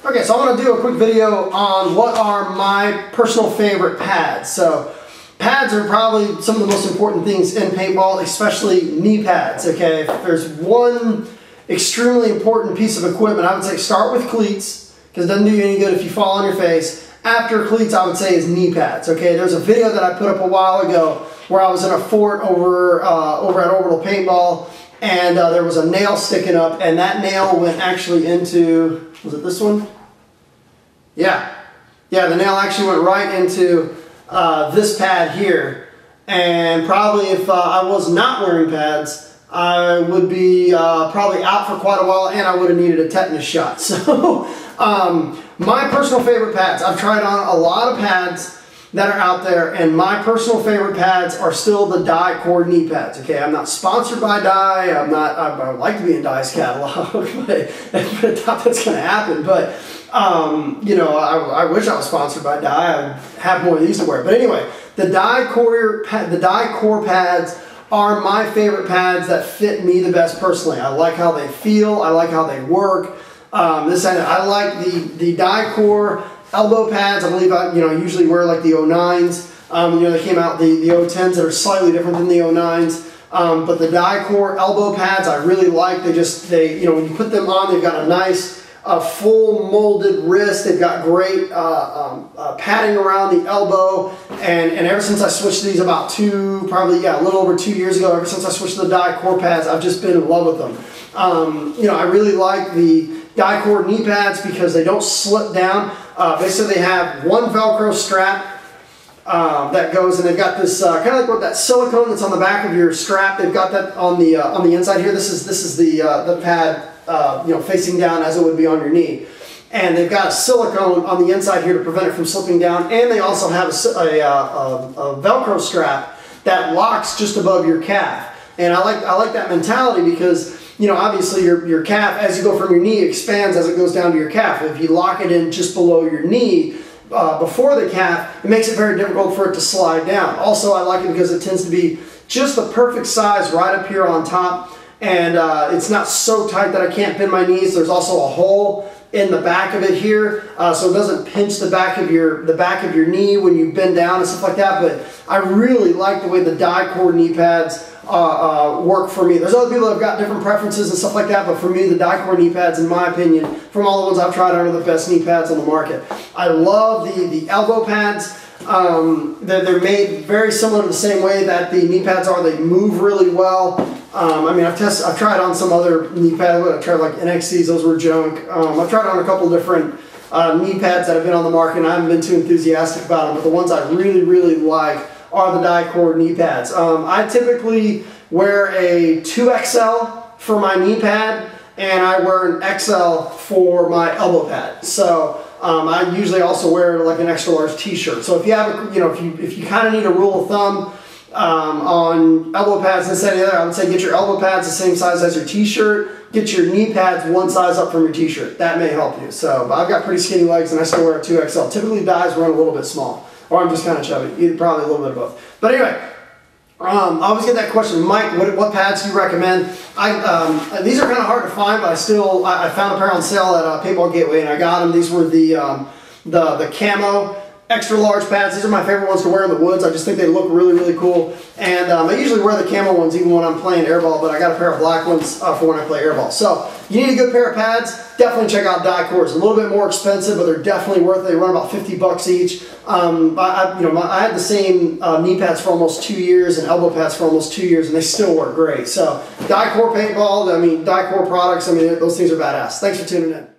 Okay, so I'm going to do a quick video on what are my personal favorite pads. So pads are probably some of the most important things in paintball, especially knee pads. Okay, if there's one extremely important piece of equipment, I would say start with cleats, because it doesn't do you any good if you fall on your face. After cleats, I would say is knee pads. Okay, there's a video that I put up a while ago where I was in a fort over at Orbital Paintball, and there was a nail sticking up, and that nail went actually into, was it this one? Yeah, the nail actually went right into this pad here, and probably if I was not wearing pads, I would be probably out for quite a while, and I would have needed a tetanus shot. So my personal favorite pads, I've tried on a lot of pads that are out there, and my personal favorite pads are still the Dye Core knee pads. Okay, I'm not sponsored by Dye. I would like to be in Dye's catalog, but I doubt that's going to happen. But you know, I wish I was sponsored by Dye. I'd have more of these to wear. But anyway, the Dye Core pads are my favorite pads that fit me the best personally. I like how they feel. I like how they work. I like the Dye Core elbow pads. I believe I usually wear like the 09s. They came out the 010s that are slightly different than the 09s. But the Dye Core elbow pads I really like. When you put them on, they've got a nice full molded wrist. They've got great padding around the elbow, and ever since I switched to these about a little over 2 years ago, ever since I switched to the Dye Core pads, I've just been in love with them. I really like the Dye Core knee pads because they don't slip down. Basically, they have one Velcro strap that goes, and they've got this kind of like what that silicone that's on the back of your strap. They've got that on the inside here. This is the pad. Facing down as it would be on your knee, and they've got a silicone on the inside here to prevent it from slipping down, and they also have a Velcro strap that locks just above your calf. And I like that mentality because obviously your calf, as you go from your knee, expands as it goes down to your calf. If you lock it in just below your knee before the calf, it makes it very difficult for it to slide down. Also, I like it because it tends to be just the perfect size right up here on top. And it's not so tight that I can't bend my knees. There's also a hole in the back of it here, so it doesn't pinch the back of your knee when you bend down and stuff like that. But I really like the way the Dye Core knee pads work for me. There's other people that have got different preferences and stuff like that, but for me, the Dye Core knee pads, in my opinion, from all the ones I've tried, are the best knee pads on the market. I love the elbow pads. They're made very similar to the same way that the knee pads are. They move really well. I've tried on some other knee pads. I've tried like NXCs, those were junk. I've tried on a couple different knee pads that have been on the market, and I haven't been too enthusiastic about them, but the ones I really like are the Dye Core knee pads. I typically wear a 2XL for my knee pad, and I wear an XL for my elbow pad. So I usually also wear like an extra large t-shirt. So if you have if you kind of need a rule of thumb on elbow pads instead of the other, I would say get your elbow pads the same size as your t-shirt. Get your knee pads one size up from your t-shirt. That may help you. So, but I've got pretty skinny legs and I still wear a 2XL. Typically Dyes run a little bit small, or I'm just kind of chubby. Probably a little bit of both. But anyway, I always get that question, Mike, what pads do you recommend? These are kind of hard to find, but I found a pair on sale at Paintball Gateway, and I got them. These were the camo extra large pads. These are my favorite ones to wear in the woods. I just think they look really cool. And I usually wear the camo ones even when I'm playing airball, but I got a pair of black ones for when I play airball. So you need a good pair of pads, definitely check out Dye Core. It's a little bit more expensive, but they're definitely worth it. They run about 50 bucks each. I had the same knee pads for almost 2 years and elbow pads for almost 2 years, and they still work great. So Dye Core paintball, Dye Core products, those things are badass. Thanks for tuning in.